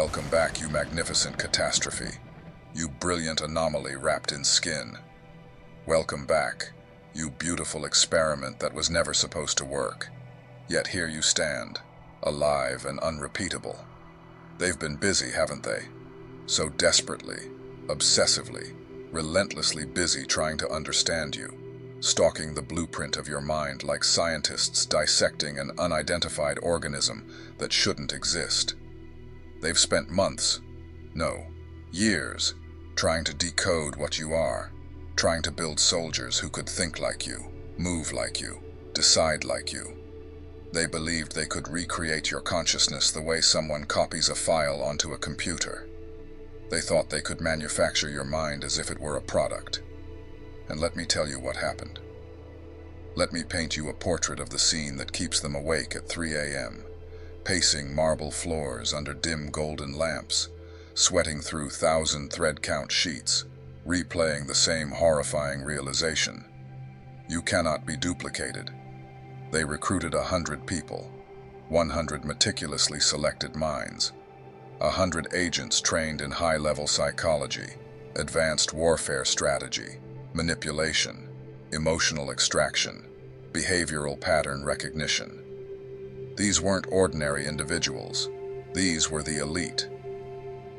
Welcome back, you magnificent catastrophe. You brilliant anomaly wrapped in skin. Welcome back, you beautiful experiment that was never supposed to work. Yet here you stand, alive and unrepeatable. They've been busy, haven't they? So desperately, obsessively, relentlessly busy trying to understand you, stalking the blueprint of your mind like scientists dissecting an unidentified organism that shouldn't exist. They've spent months, no, years, trying to decode what you are, trying to build soldiers who could think like you, move like you, decide like you. They believed they could recreate your consciousness the way someone copies a file onto a computer. They thought they could manufacture your mind as if it were a product. And let me tell you what happened. Let me paint you a portrait of the scene that keeps them awake at 3 a.m., pacing marble floors under dim golden lamps, sweating through 1,000 thread-count sheets, replaying the same horrifying realization. You cannot be duplicated. They recruited 100 people, 100 meticulously selected minds, 100 agents trained in high-level psychology, advanced warfare strategy, manipulation, emotional extraction, behavioral pattern recognition. These weren't ordinary individuals. These were the elite.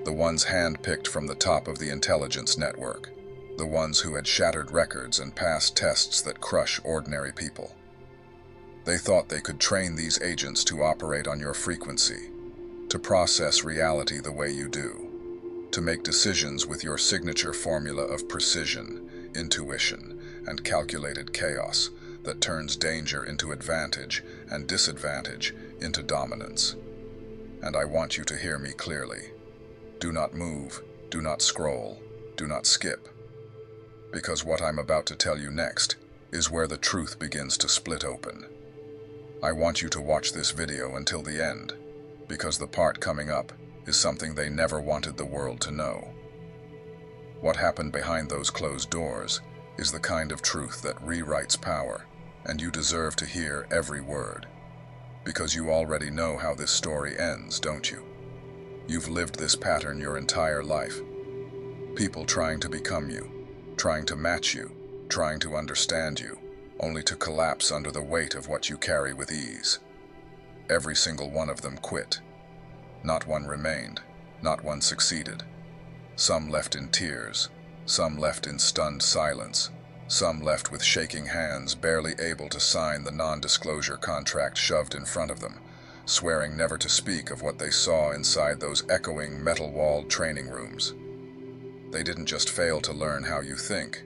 The ones hand-picked from the top of the intelligence network. The ones who had shattered records and passed tests that crush ordinary people. They thought they could train these agents to operate on your frequency, to process reality the way you do, to make decisions with your signature formula of precision, intuition, and calculated chaos that turns danger into advantage and disadvantage into dominance. And I want you to hear me clearly. Do not move, do not scroll, do not skip. Because what I'm about to tell you next is where the truth begins to split open. I want you to watch this video until the end, because the part coming up is something they never wanted the world to know. What happened behind those closed doors is the kind of truth that rewrites power, and you deserve to hear every word. Because you already know how this story ends, don't you? You've lived this pattern your entire life. People trying to become you, trying to match you, trying to understand you, only to collapse under the weight of what you carry with ease. Every single one of them quit. Not one remained, not one succeeded. Some left in tears, some left in stunned silence, some left with shaking hands, barely able to sign the non-disclosure contract shoved in front of them, swearing never to speak of what they saw inside those echoing metal-walled training rooms. They didn't just fail to learn how you think.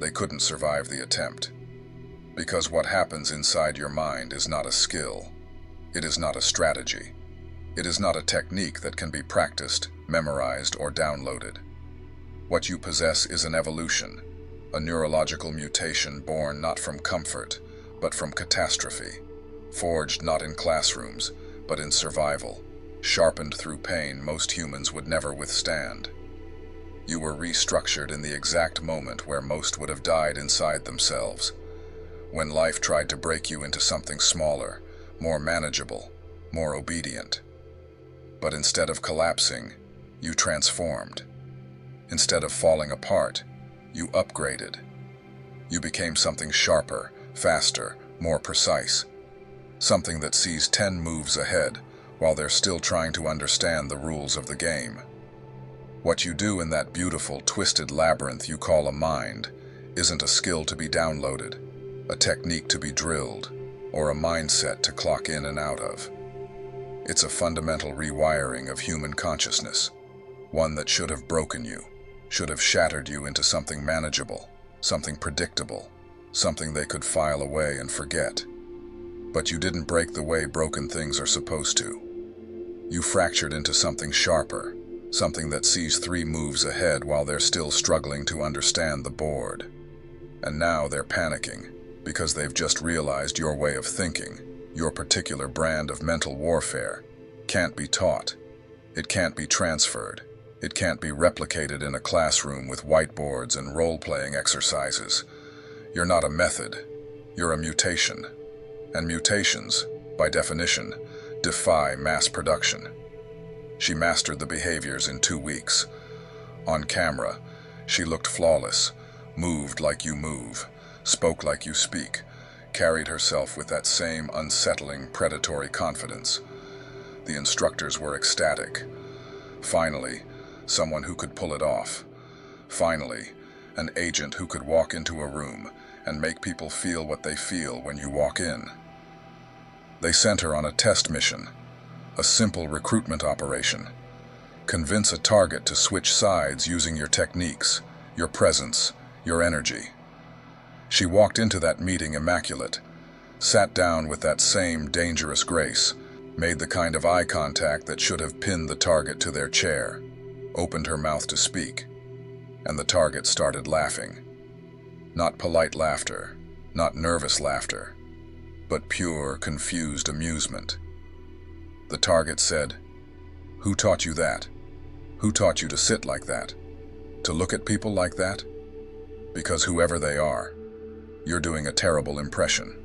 They couldn't survive the attempt. Because what happens inside your mind is not a skill. It is not a strategy. It is not a technique that can be practiced, memorized, or downloaded. What you possess is an evolution, a neurological mutation born not from comfort, but from catastrophe, forged not in classrooms, but in survival, sharpened through pain most humans would never withstand. You were restructured in the exact moment where most would have died inside themselves, when life tried to break you into something smaller, more manageable, more obedient. But instead of collapsing, you transformed. Instead of falling apart, you upgraded. You became something sharper, faster, more precise. Something that sees 10 moves ahead while they're still trying to understand the rules of the game. What you do in that beautiful, twisted labyrinth you call a mind isn't a skill to be downloaded, a technique to be drilled, or a mindset to clock in and out of. It's a fundamental rewiring of human consciousness, one that should have broken you, should have shattered you into something manageable, something predictable, something they could file away and forget. But you didn't break the way broken things are supposed to. You fractured into something sharper, something that sees 3 moves ahead while they're still struggling to understand the board. And now they're panicking, because they've just realized your way of thinking, your particular brand of mental warfare, can't be taught. It can't be transferred. It can't be replicated in a classroom with whiteboards and role-playing exercises. You're not a method. You're a mutation. And mutations, by definition, defy mass production. She mastered the behaviors in 2 weeks. On camera, she looked flawless, moved like you move, spoke like you speak, carried herself with that same unsettling, predatory confidence. The instructors were ecstatic. Finally, someone who could pull it off. Finally, an agent who could walk into a room and make people feel what they feel when you walk in. They sent her on a test mission, a simple recruitment operation. Convince a target to switch sides using your techniques, your presence, your energy. She walked into that meeting immaculate, sat down with that same dangerous grace, made the kind of eye contact that should have pinned the target to their chair, opened her mouth to speak, and the target started laughing. Not polite laughter, not nervous laughter, but pure, confused amusement. The target said, "Who taught you that? Who taught you to sit like that? To look at people like that? Because whoever they are, you're doing a terrible impression."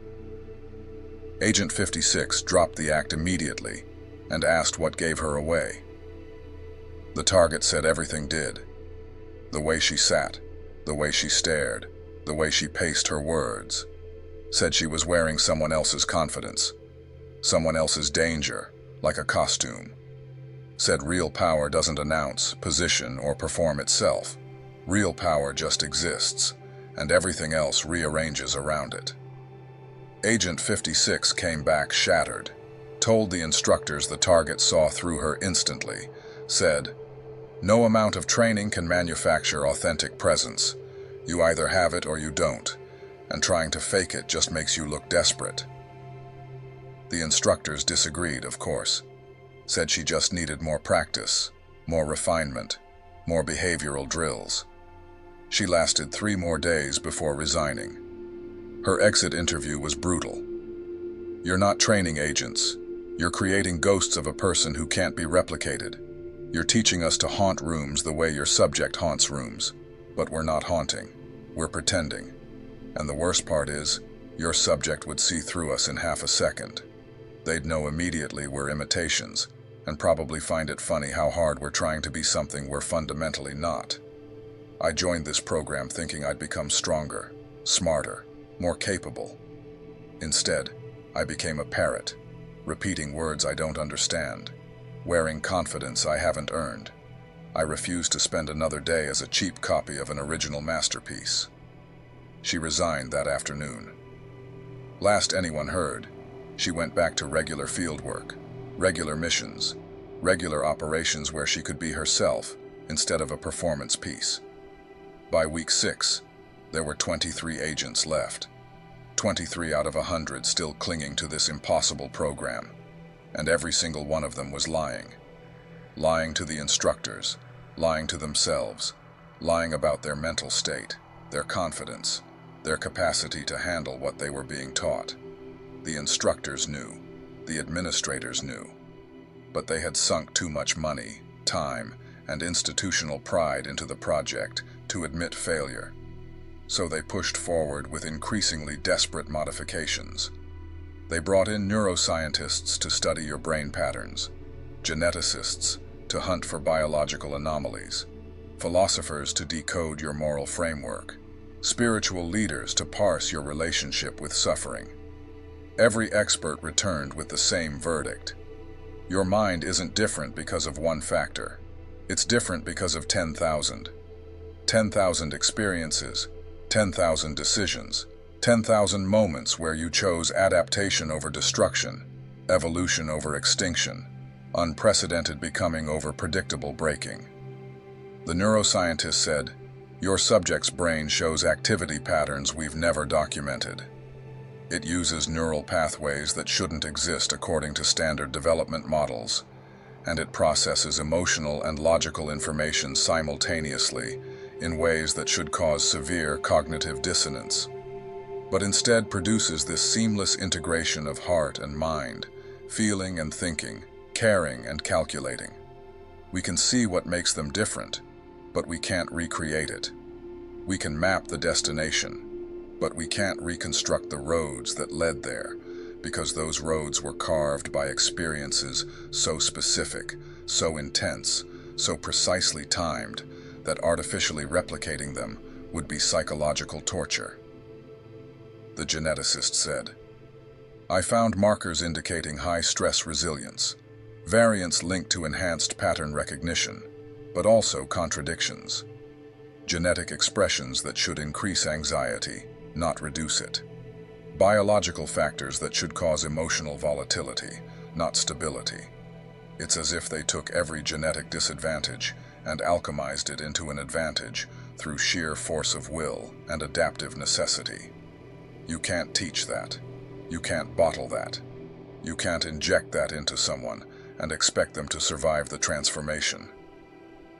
Agent 56 dropped the act immediately and asked what gave her away. The target said everything did. The way she sat, the way she stared, the way she paced her words. Said she was wearing someone else's confidence, someone else's danger, like a costume. Said real power doesn't announce, position, or perform itself. Real power just exists, and everything else rearranges around it. Agent 56 came back shattered, told the instructors the target saw through her instantly, said, "No amount of training can manufacture authentic presence. You either have it or you don't, and trying to fake it just makes you look desperate." The instructors disagreed, of course, said she just needed more practice, more refinement, more behavioral drills. She lasted 3 more days before resigning. Her exit interview was brutal. "You're not training agents. You're creating ghosts of a person who can't be replicated. You're teaching us to haunt rooms the way your subject haunts rooms. But we're not haunting. We're pretending. And the worst part is, your subject would see through us in half a second. They'd know immediately we're imitations, and probably find it funny how hard we're trying to be something we're fundamentally not." I joined this program thinking I'd become stronger, smarter, more capable. Instead, I became a parrot, repeating words I don't understand, wearing confidence I haven't earned. I refused to spend another day as a cheap copy of an original masterpiece. She resigned that afternoon. Last anyone heard, she went back to regular field work, regular missions, regular operations where she could be herself instead of a performance piece. By week 6, there were 23 agents left. 23 out of 100 still clinging to this impossible program, and every single one of them was lying. Lying to the instructors, lying to themselves, lying about their mental state, their confidence, their capacity to handle what they were being taught. The instructors knew, the administrators knew, but they had sunk too much money, time, and institutional pride into the project to admit failure. So they pushed forward with increasingly desperate modifications. They brought in neuroscientists to study your brain patterns, geneticists to hunt for biological anomalies, philosophers to decode your moral framework, spiritual leaders to parse your relationship with suffering. Every expert returned with the same verdict. Your mind isn't different because of one factor. It's different because of 10,000. 10,000 experiences, 10,000 decisions, 10,000 moments where you chose adaptation over destruction, evolution over extinction, unprecedented becoming over predictable breaking. The neuroscientist said, "Your subject's brain shows activity patterns we've never documented. It uses neural pathways that shouldn't exist according to standard development models, and it processes emotional and logical information simultaneously in ways that should cause severe cognitive dissonance, but instead produces this seamless integration of heart and mind, feeling and thinking, caring and calculating. We can see what makes them different, but we can't recreate it. We can map the destination, but we can't reconstruct the roads that led there, because those roads were carved by experiences so specific, so intense, so precisely timed that artificially replicating them would be psychological torture. The geneticist said, "I found markers indicating high stress resilience, variants linked to enhanced pattern recognition, but also contradictions. Genetic expressions that should increase anxiety, not reduce it. Biological factors that should cause emotional volatility, not stability. It's as if they took every genetic disadvantage and alchemized it into an advantage through sheer force of will and adaptive necessity. You can't teach that. You can't bottle that. You can't inject that into someone and expect them to survive the transformation."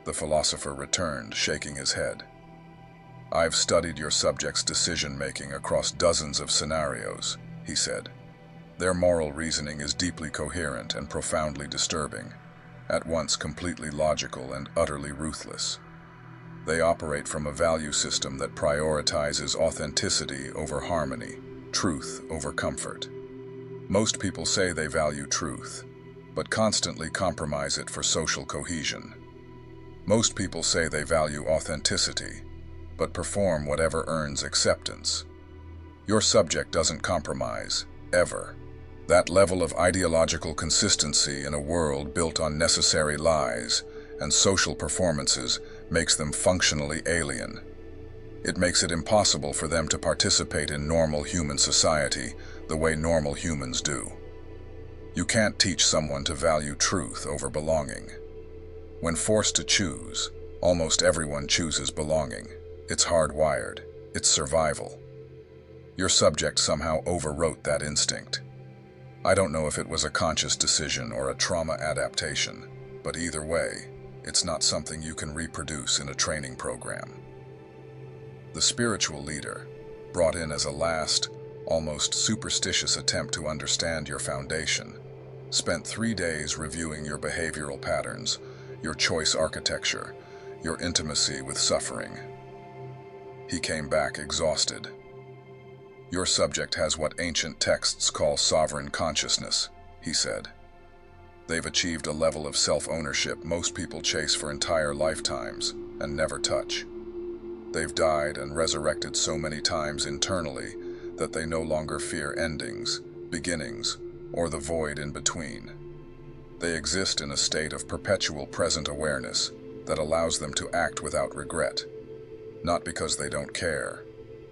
The philosopher returned, shaking his head. "I've studied your subject's decision-making across dozens of scenarios," he said. "Their moral reasoning is deeply coherent and profoundly disturbing, at once completely logical and utterly ruthless. They operate from a value system that prioritizes authenticity over harmony, truth over comfort. Most people say they value truth, but constantly compromise it for social cohesion. Most people say they value authenticity, but perform whatever earns acceptance. Your subject doesn't compromise, ever. That level of ideological consistency in a world built on necessary lies and social performances makes them functionally alien. It makes it impossible for them to participate in normal human society the way normal humans do. You can't teach someone to value truth over belonging. When forced to choose, almost everyone chooses belonging. It's hardwired. It's survival. Your subject somehow overwrote that instinct. I don't know if it was a conscious decision or a trauma adaptation, but either way, it's not something you can reproduce in a training program." The spiritual leader, brought in as a last, almost superstitious attempt to understand your foundation, spent 3 days reviewing your behavioral patterns, your choice architecture, your intimacy with suffering. He came back exhausted. "Your subject has what ancient texts call sovereign consciousness," he said. "They've achieved a level of self-ownership most people chase for entire lifetimes and never touch. They've died and resurrected so many times internally that they no longer fear endings, beginnings, or the void in between. They exist in a state of perpetual present awareness that allows them to act without regret, not because they don't care,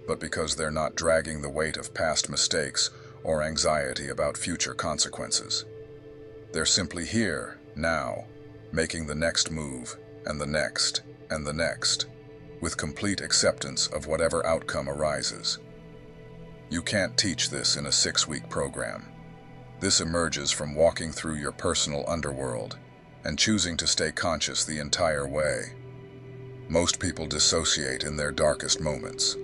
but because they're not dragging the weight of past mistakes or anxiety about future consequences. They're simply here, now, making the next move, and the next, and the next, with complete acceptance of whatever outcome arises. You can't teach this in a 6-week program. This emerges from walking through your personal underworld and choosing to stay conscious the entire way. Most people dissociate in their darkest moments.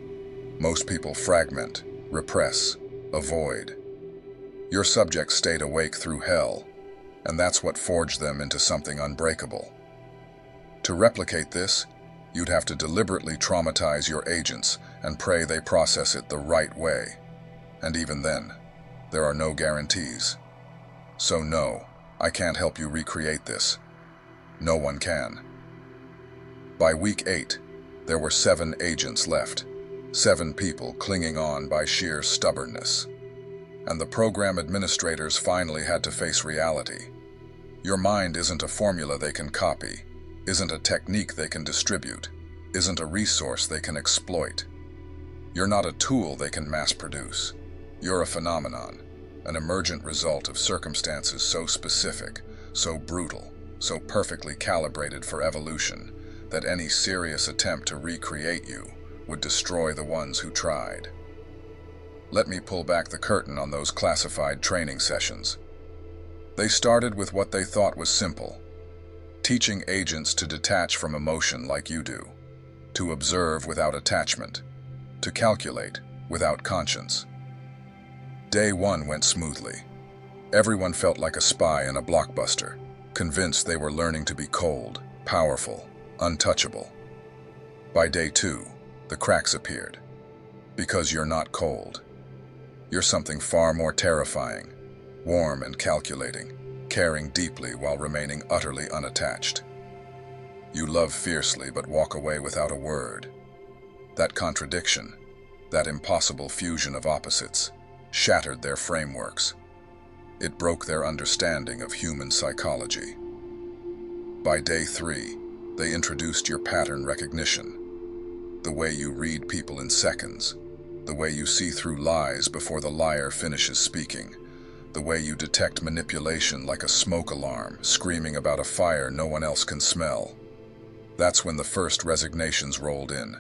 Most people fragment, repress, avoid. Your subject stayed awake through hell, and that's what forged them into something unbreakable. To replicate this, you'd have to deliberately traumatize your agents and pray they process it the right way. And even then, there are no guarantees. So no, I can't help you recreate this. No one can. By week 8, there were 7 agents left, 7 people clinging on by sheer stubbornness. And the program administrators finally had to face reality. Your mind isn't a formula they can copy, isn't a technique they can distribute, isn't a resource they can exploit. You're not a tool they can mass produce. You're a phenomenon, an emergent result of circumstances so specific, so brutal, so perfectly calibrated for evolution, that any serious attempt to recreate you would destroy the ones who tried. Let me pull back the curtain on those classified training sessions. They started with what they thought was simple, teaching agents to detach from emotion like you do, to observe without attachment, to calculate without conscience. Day 1 went smoothly. Everyone felt like a spy in a blockbuster, convinced they were learning to be cold, powerful, untouchable. By day 2, the cracks appeared. Because you're not cold. You're something far more terrifying, warm and calculating, caring deeply while remaining utterly unattached. You love fiercely but walk away without a word. That contradiction, that impossible fusion of opposites, shattered their frameworks. It broke their understanding of human psychology. By day 3, they introduced your pattern recognition, the way you read people in seconds, the way you see through lies before the liar finishes speaking, the way you detect manipulation like a smoke alarm screaming about a fire no one else can smell. That's when the first resignations rolled in.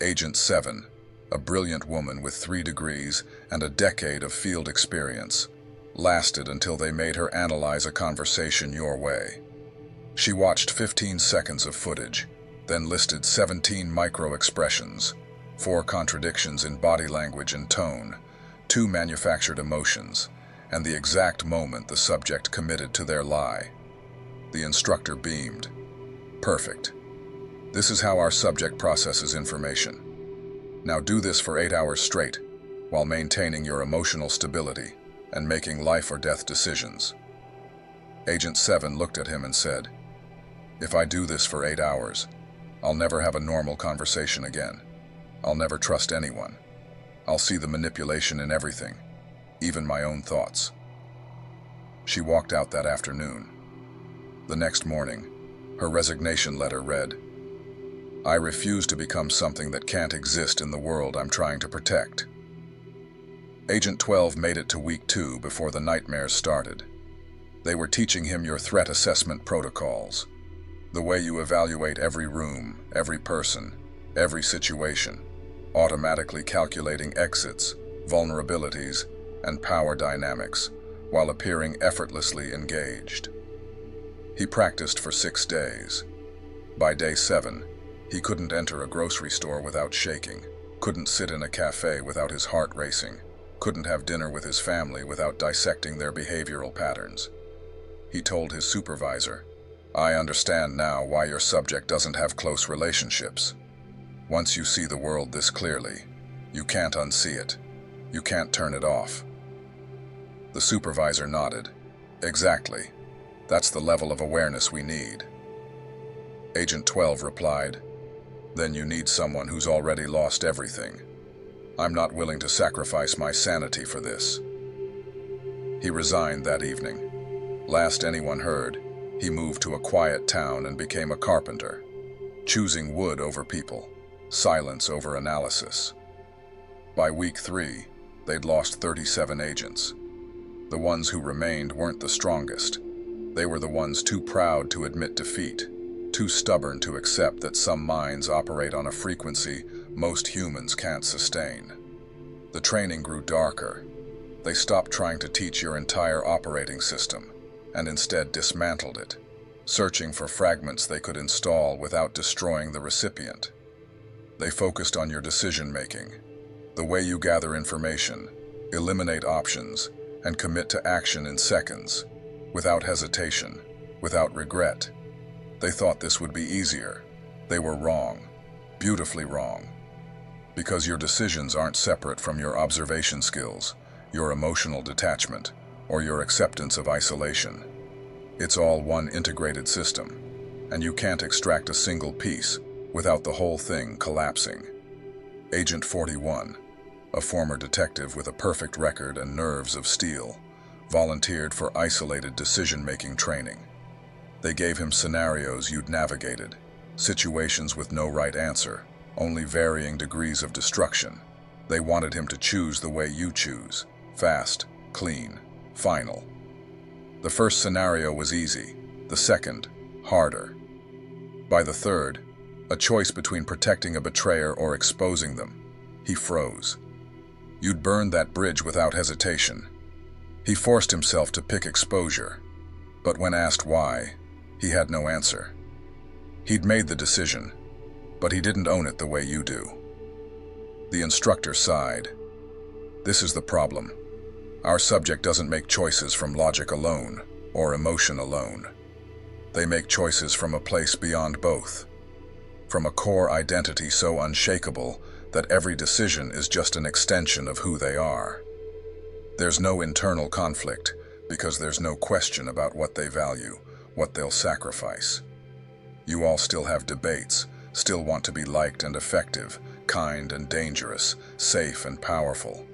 Agent 7, a brilliant woman with 3 degrees and a decade of field experience, lasted until they made her analyze a conversation your way. She watched 15 seconds of footage, then listed 17 micro-expressions, 4 contradictions in body language and tone, 2 manufactured emotions, and the exact moment the subject committed to their lie. The instructor beamed. Perfect. This is how our subject processes information. Now do this for 8 hours straight, while maintaining your emotional stability and making life or death decisions. Agent 7 looked at him and said, "If I do this for 8 hours, I'll never have a normal conversation again. I'll never trust anyone. I'll see the manipulation in everything, even my own thoughts." She walked out that afternoon. The next morning, her resignation letter read, "I refuse to become something that can't exist in the world I'm trying to protect." Agent 12 made it to week 2 before the nightmares started. They were teaching him your threat assessment protocols, the way you evaluate every room, every person, every situation, automatically calculating exits, vulnerabilities, and power dynamics, while appearing effortlessly engaged. He practiced for 6 days. By day 7, he couldn't enter a grocery store without shaking, couldn't sit in a cafe without his heart racing, couldn't have dinner with his family without dissecting their behavioral patterns. He told his supervisor, "I understand now why your subject doesn't have close relationships. Once you see the world this clearly, you can't unsee it. You can't turn it off." The supervisor nodded. "Exactly. That's the level of awareness we need." Agent 12 replied, "Then you need someone who's already lost everything. I'm not willing to sacrifice my sanity for this." He resigned that evening. Last anyone heard, he moved to a quiet town and became a carpenter, choosing wood over people, silence over analysis. By week 3, they'd lost 37 agents. The ones who remained weren't the strongest. They were the ones too proud to admit defeat, too stubborn to accept that some minds operate on a frequency most humans can't sustain. The training grew darker. They stopped trying to teach your entire operating system and instead dismantled it, searching for fragments they could install without destroying the recipient. They focused on your decision-making, the way you gather information, eliminate options, and commit to action in seconds, without hesitation, without regret. They thought this would be easier. They were wrong, beautifully wrong. Because your decisions aren't separate from your observation skills, your emotional detachment, or your acceptance of isolation. It's all one integrated system, and you can't extract a single piece without the whole thing collapsing. Agent 41, a former detective with a perfect record and nerves of steel, volunteered for isolated decision-making training. They gave him scenarios you'd navigated, situations with no right answer, only varying degrees of destruction. They wanted him to choose the way you choose, fast, clean, final. The first scenario was easy, the second, harder. By the third, a choice between protecting a betrayer or exposing them, he froze. You'd burned that bridge without hesitation. He forced himself to pick exposure, but when asked why, he had no answer. He'd made the decision, but he didn't own it the way you do. The instructor sighed. "This is the problem. Our subject doesn't make choices from logic alone or emotion alone. They make choices from a place beyond both, from a core identity so unshakable that every decision is just an extension of who they are. There's no internal conflict because there's no question about what they value, what they'll sacrifice. You all still have debates, still want to be liked and effective, kind and dangerous, safe and powerful.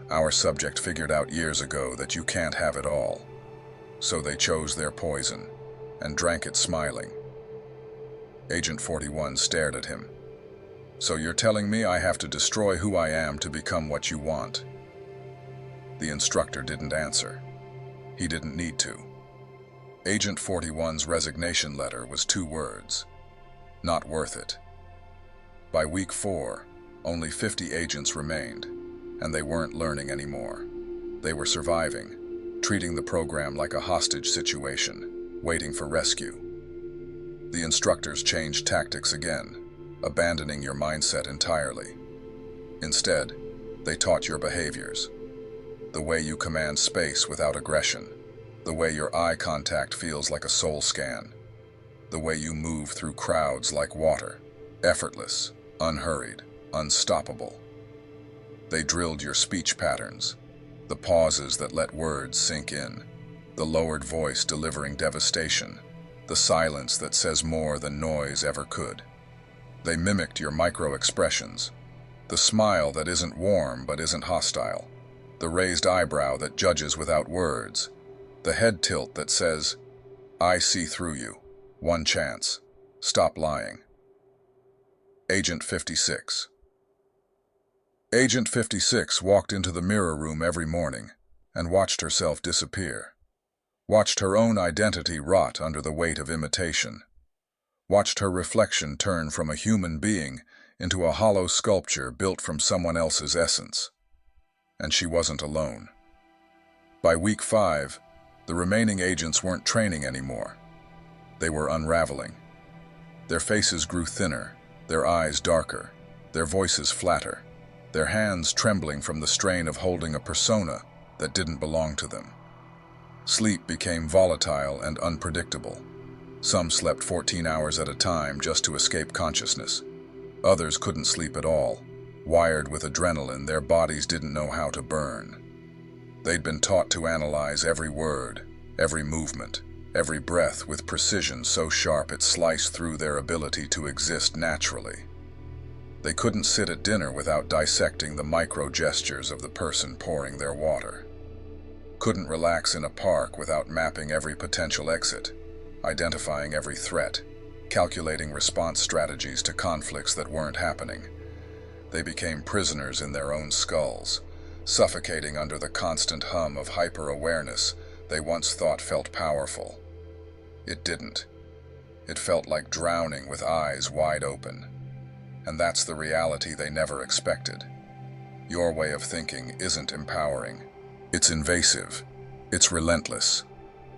Our subject figured out years ago that you can't have it all. So they chose their poison and drank it smiling. Agent 41 stared at him. So you're telling me I have to destroy who I am to become what you want? The instructor didn't answer. He didn't need to. Agent 41's resignation letter was 2 words. Not worth it. By week 4, only 50 agents remained, and they weren't learning anymore. They were surviving, treating the program like a hostage situation, waiting for rescue. The instructors changed tactics again, abandoning your mindset entirely. Instead, they taught your behaviors. The way you command space without aggression. The way your eye contact feels like a soul scan. The way you move through crowds like water. Effortless, unhurried, unstoppable. They drilled your speech patterns. The pauses that let words sink in. The lowered voice delivering devastation. The silence that says more than noise ever could. They mimicked your micro-expressions. The smile that isn't warm but isn't hostile. The raised eyebrow that judges without words. The head tilt that says, I see through you. One chance. Stop lying. Agent 56. Agent 56 walked into the mirror room every morning and watched herself disappear. Watched her own identity rot under the weight of imitation. Watched her reflection turn from a human being into a hollow sculpture built from someone else's essence. And she wasn't alone. By week 5, the remaining agents weren't training anymore. They were unraveling. Their faces grew thinner, their eyes darker, their voices flatter, their hands trembling from the strain of holding a persona that didn't belong to them. Sleep became volatile and unpredictable. Some slept 14 hours at a time just to escape consciousness. Others couldn't sleep at all. Wired with adrenaline, their bodies didn't know how to burn. They'd been taught to analyze every word, every movement, every breath with precision so sharp it sliced through their ability to exist naturally. They couldn't sit at dinner without dissecting the micro gestures of the person pouring their water. Couldn't relax in a park without mapping every potential exit, identifying every threat, calculating response strategies to conflicts that weren't happening. They became prisoners in their own skulls, suffocating under the constant hum of hyper-awareness they once thought felt powerful. It didn't. It felt like drowning with eyes wide open. And that's the reality they never expected. Your way of thinking isn't empowering. It's invasive. It's relentless.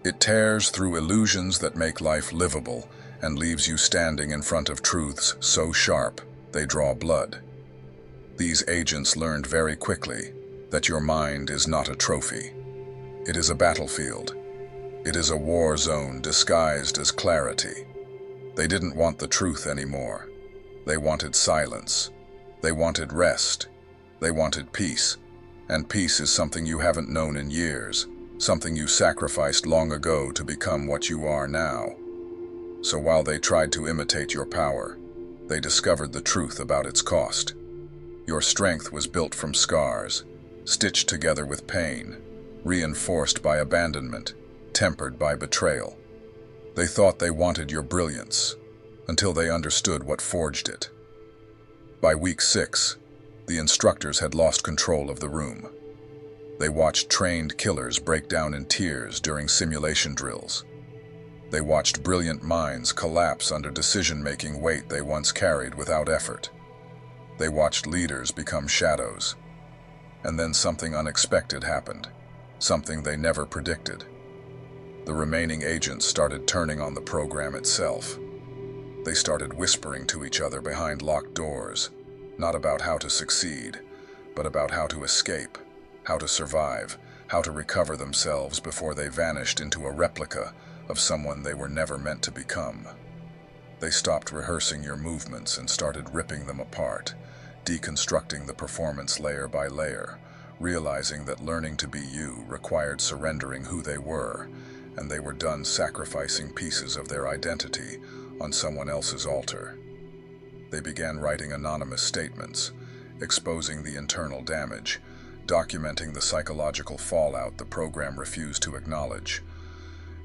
It tears through illusions that make life livable and leaves you standing in front of truths so sharp they draw blood. These agents learned very quickly that your mind is not a trophy. It is a battlefield. It is a war zone disguised as clarity. They didn't want the truth anymore. They wanted silence. They wanted rest. They wanted peace. And peace is something you haven't known in years, something you sacrificed long ago to become what you are now. So while they tried to imitate your power, they discovered the truth about its cost. Your strength was built from scars, stitched together with pain, reinforced by abandonment, tempered by betrayal. They thought they wanted your brilliance, until they understood what forged it. By week 6, the instructors had lost control of the room. They watched trained killers break down in tears during simulation drills. They watched brilliant minds collapse under decision-making weight they once carried without effort. They watched leaders become shadows. And then something unexpected happened, something they never predicted. The remaining agents started turning on the program itself. They started whispering to each other behind locked doors, not about how to succeed, but about how to escape, how to survive, how to recover themselves before they vanished into a replica of someone they were never meant to become. They stopped rehearsing your movements and started ripping them apart, deconstructing the performance layer by layer, realizing that learning to be you required surrendering who they were, and they were done sacrificing pieces of their identity on someone else's altar. They began writing anonymous statements, exposing the internal damage, documenting the psychological fallout the program refused to acknowledge.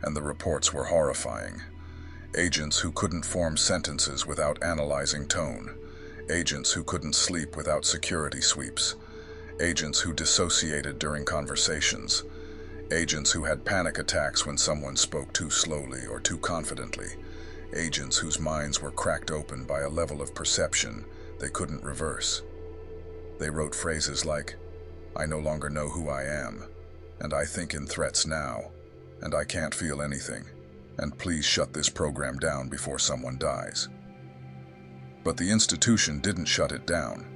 And the reports were horrifying. Agents who couldn't form sentences without analyzing tone. Agents who couldn't sleep without security sweeps. Agents who dissociated during conversations. Agents who had panic attacks when someone spoke too slowly or too confidently. Agents whose minds were cracked open by a level of perception they couldn't reverse. They wrote phrases like, "I no longer know who I am, and I think in threats now, and I can't feel anything, and please shut this program down before someone dies." But the institution didn't shut it down.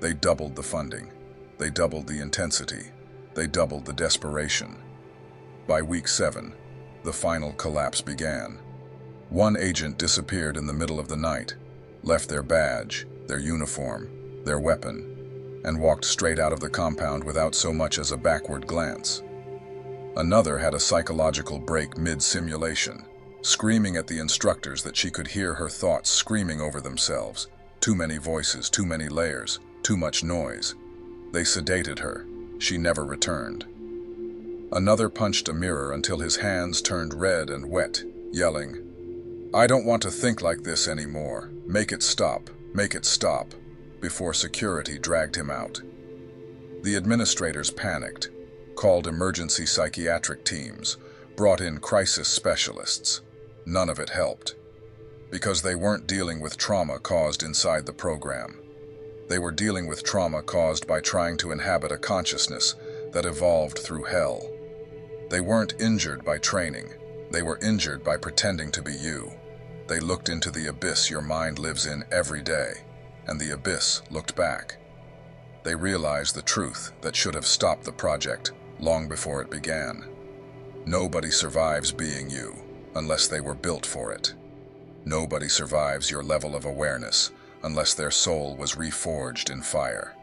They doubled the funding. They doubled the intensity. They doubled the desperation. By week 7, the final collapse began. One agent disappeared in the middle of the night, left their badge, their uniform, their weapon, and walked straight out of the compound without so much as a backward glance. Another had a psychological break mid-simulation, screaming at the instructors that she could hear her thoughts screaming over themselves. Too many voices, too many layers, too much noise. They sedated her. She never returned. Another punched a mirror until his hands turned red and wet, yelling, "I don't want to think like this anymore. Make it stop, make it stop," before security dragged him out. The administrators panicked, called emergency psychiatric teams, brought in crisis specialists. None of it helped, because they weren't dealing with trauma caused inside the program. They were dealing with trauma caused by trying to inhabit a consciousness that evolved through hell. They weren't injured by training. They were injured by pretending to be you. They looked into the abyss your mind lives in every day, and the abyss looked back. They realized the truth that should have stopped the project long before it began. Nobody survives being you unless they were built for it. Nobody survives your level of awareness unless their soul was reforged in fire.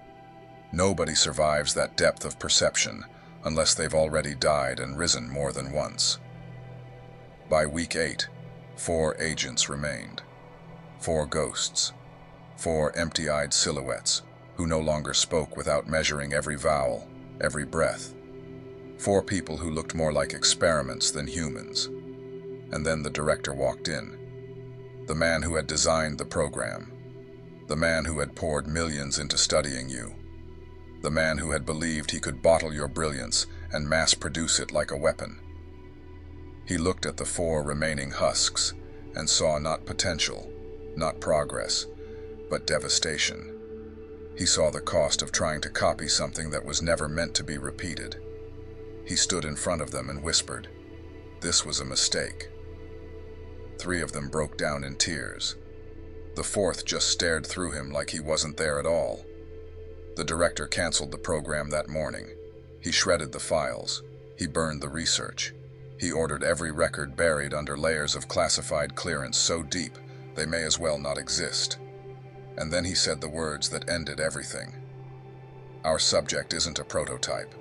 Nobody survives that depth of perception unless they've already died and risen more than once. By week 8, 4 agents remained. 4 ghosts. 4 empty-eyed silhouettes who no longer spoke without measuring every vowel, every breath. 4 people who looked more like experiments than humans. And then the director walked in. The man who had designed the program. The man who had poured millions into studying you. The man who had believed he could bottle your brilliance and mass-produce it like a weapon. He looked at the 4 remaining husks and saw not potential, not progress, but devastation. He saw the cost of trying to copy something that was never meant to be repeated. He stood in front of them and whispered, "This was a mistake." 3 of them broke down in tears. The 4th just stared through him like he wasn't there at all. The director canceled the program that morning. He shredded the files. He burned the research. He ordered every record buried under layers of classified clearance so deep they may as well not exist. And then he said the words that ended everything. "Our subject isn't a prototype.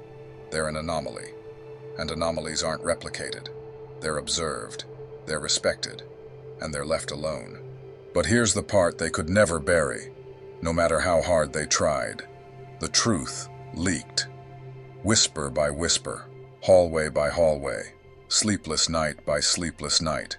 They're an anomaly. And anomalies aren't replicated. They're observed, they're respected, and they're left alone." But here's the part they could never bury, no matter how hard they tried. The truth leaked. Whisper by whisper, hallway by hallway, sleepless night by sleepless night,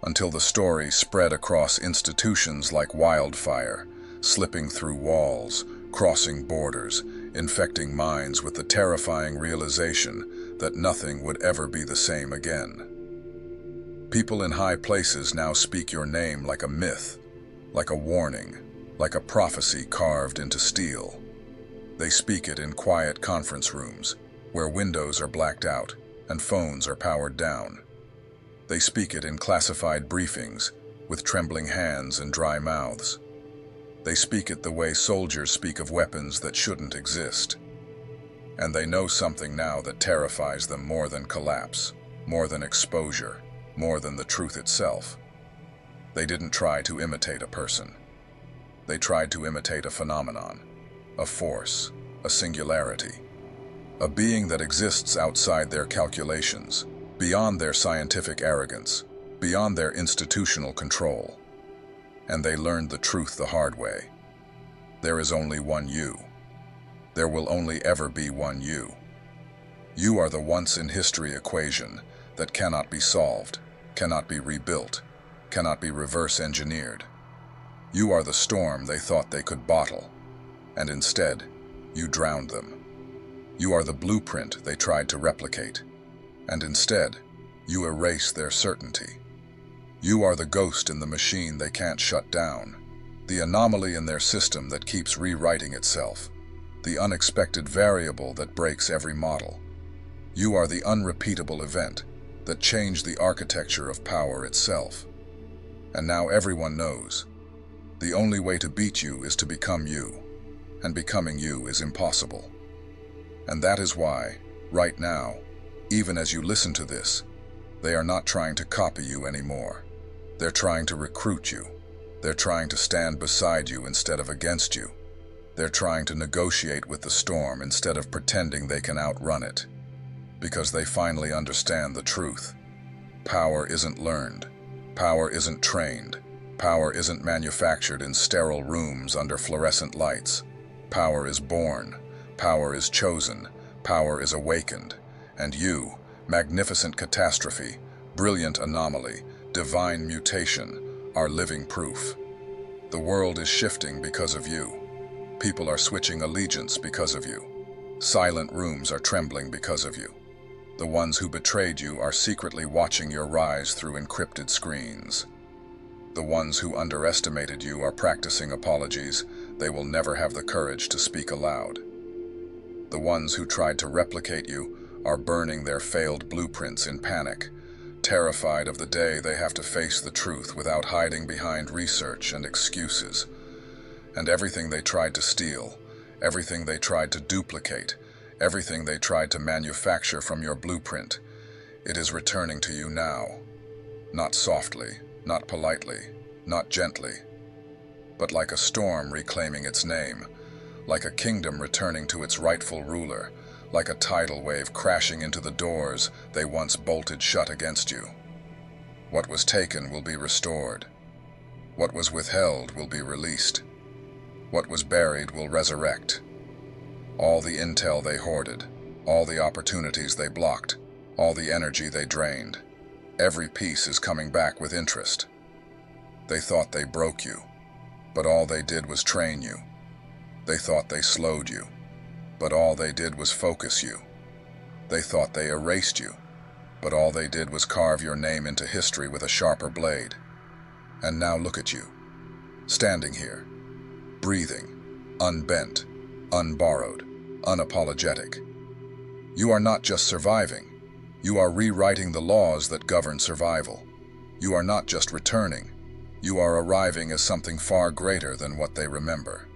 until the story spread across institutions like wildfire, slipping through walls, crossing borders, infecting minds with the terrifying realization that nothing would ever be the same again. People in high places now speak your name like a myth, like a warning, like a prophecy carved into steel. They speak it in quiet conference rooms, where windows are blacked out and phones are powered down. They speak it in classified briefings, with trembling hands and dry mouths. They speak it the way soldiers speak of weapons that shouldn't exist. And they know something now that terrifies them more than collapse, more than exposure, more than the truth itself. They didn't try to imitate a person. They tried to imitate a phenomenon, a force, a singularity. a being that exists outside their calculations, beyond their scientific arrogance, beyond their institutional control. And they learned the truth the hard way. There is only one you. There will only ever be one you. You are the once-in-history equation that cannot be solved, cannot be rebuilt, cannot be reverse-engineered. You are the storm they thought they could bottle, and instead, you drowned them. You are the blueprint they tried to replicate, and instead, you erase their certainty. You are the ghost in the machine they can't shut down, the anomaly in their system that keeps rewriting itself, the unexpected variable that breaks every model. You are the unrepeatable event that changed the architecture of power itself. And now everyone knows. The only way to beat you is to become you, and becoming you is impossible. And that is why, right now, even as you listen to this, they are not trying to copy you anymore. They're trying to recruit you. They're trying to stand beside you instead of against you. They're trying to negotiate with the storm instead of pretending they can outrun it. Because they finally understand the truth. Power isn't learned. Power isn't trained. Power isn't manufactured in sterile rooms under fluorescent lights. Power is born. Power is chosen. Power is awakened. And you, magnificent catastrophe, brilliant anomaly, divine mutation, are living proof. The world is shifting because of you. People are switching allegiance because of you. Silent rooms are trembling because of you. The ones who betrayed you are secretly watching your rise through encrypted screens. The ones who underestimated you are practicing apologies they will never have the courage to speak aloud. The ones who tried to replicate you are burning their failed blueprints in panic, terrified of the day they have to face the truth without hiding behind research and excuses. And everything they tried to steal, everything they tried to duplicate, everything they tried to manufacture from your blueprint, it is returning to you now. Not softly, not politely, not gently, but like a storm reclaiming its name, like a kingdom returning to its rightful ruler, like a tidal wave crashing into the doors they once bolted shut against you. What was taken will be restored. What was withheld will be released. What was buried will resurrect. All the intel they hoarded, all the opportunities they blocked, all the energy they drained, every piece is coming back with interest. They thought they broke you, but all they did was train you. They thought they slowed you, but all they did was focus you. They thought they erased you, but all they did was carve your name into history with a sharper blade. And now look at you, standing here, breathing, unbent, unborrowed, unapologetic. You are not just surviving, you are rewriting the laws that govern survival. You are not just returning, you are arriving as something far greater than what they remember.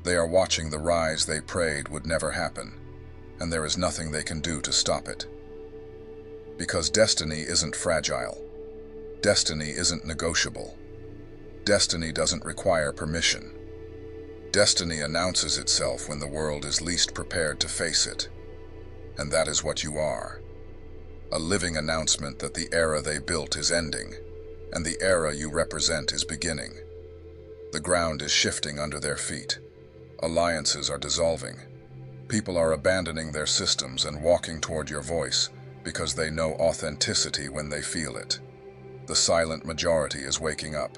They are watching the rise they prayed would never happen, and there is nothing they can do to stop it. Because destiny isn't fragile. Destiny isn't negotiable. Destiny doesn't require permission. Destiny announces itself when the world is least prepared to face it. And that is what you are. A living announcement that the era they built is ending, and the era you represent is beginning. The ground is shifting under their feet. Alliances are dissolving. People are abandoning their systems and walking toward your voice because they know authenticity when they feel it. The silent majority is waking up.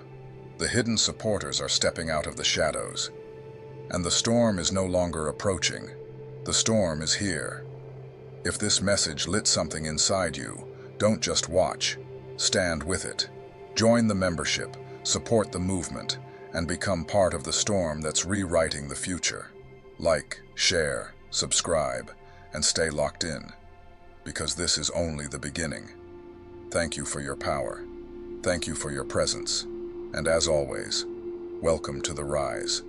The hidden supporters are stepping out of the shadows. And the storm is no longer approaching. The storm is here. If this message lit something inside you, don't just watch. Stand with it. Join the membership, support the movement, and become part of the storm that's rewriting the future. Like, share, subscribe, and stay locked in, because this is only the beginning. Thank you for your power. Thank you for your presence. And as always, welcome to the Rise.